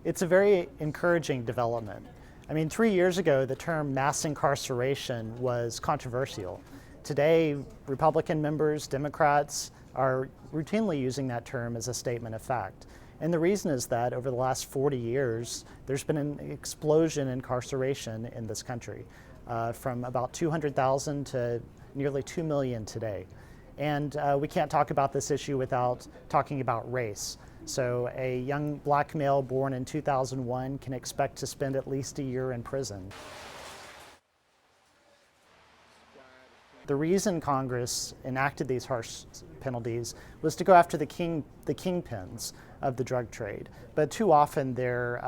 It's a very encouraging development. I mean, 3 years ago, the term mass incarceration was controversial. Today, Republican members, Democrats are routinely using that term as a statement of fact. And the reason is that over the last 40 years, there's been an explosion in incarceration in this country, from about 200,000 to nearly 2 million today. And we can't talk about this issue without talking about race. So a young black male born in 2001 can expect to spend at least a year in prison. The reason Congress enacted these harsh penalties was to go after the kingpins of the drug trade. But too often they're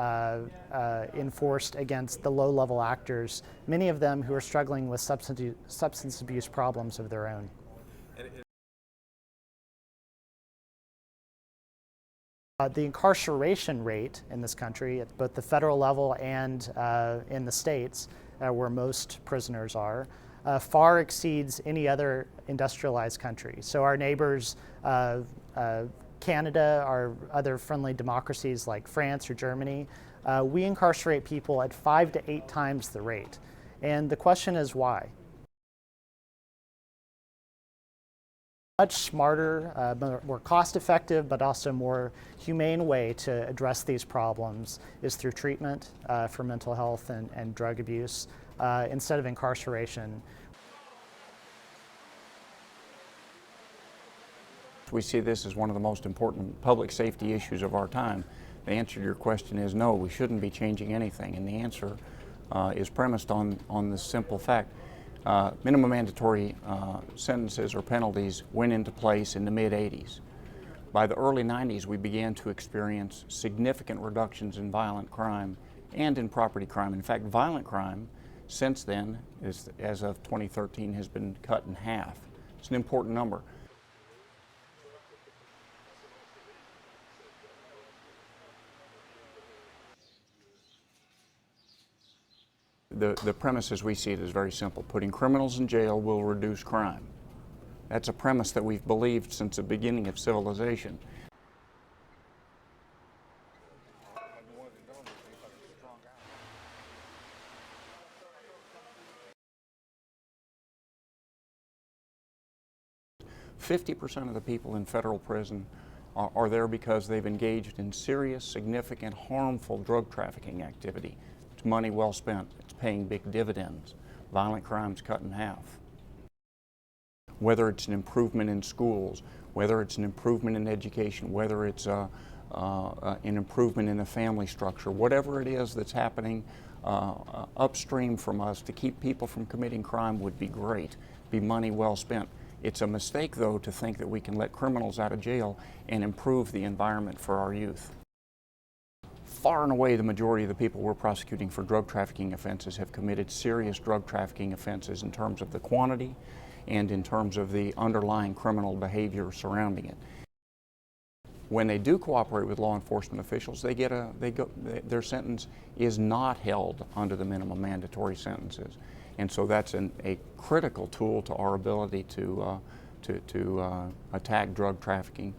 enforced against the low-level actors, many of them who are struggling with substance abuse problems of their own. The incarceration rate in this country, at both the federal level and in the states, where most prisoners are, far exceeds any other industrialized country. So our neighbors, Canada, our other friendly democracies like France or Germany, we incarcerate people at 5 to 8 times the rate. And the question is why? Much smarter, more cost-effective, but also more humane way to address these problems is through treatment for mental health and drug abuse instead of incarceration. We see this as one of the most important public safety issues of our time. The answer to your question is no, we shouldn't be changing anything, and the answer is premised on this simple fact. Minimum mandatory sentences or penalties went into place in the mid-'80s. By the early 90s, we began to experience significant reductions in violent crime and in property crime. In fact, violent crime since then, as of 2013, has been cut in half. It's an important number. The premise as we see it is very simple. Putting criminals in jail will reduce crime. That's a premise that we've believed since the beginning of civilization. "50% of the people in federal prison are there because they've engaged in serious, significant, harmful drug trafficking activity. It's money well spent. It's paying big dividends. Violent crime's cut in half. Whether it's an improvement in schools, whether it's an improvement in education, whether it's an improvement in the family structure, whatever it is that's happening upstream from us to keep people from committing crime would be great, be money well spent. It's a mistake, though, to think that we can let criminals out of jail and improve the environment for our youth. Far and away the majority of the people we're prosecuting for drug trafficking offenses have committed serious drug trafficking offenses in terms of the quantity and in terms of the underlying criminal behavior surrounding it. When they do cooperate with law enforcement officials, their sentence is not held under the minimum mandatory sentences. And so that's a critical tool to our ability to attack drug trafficking.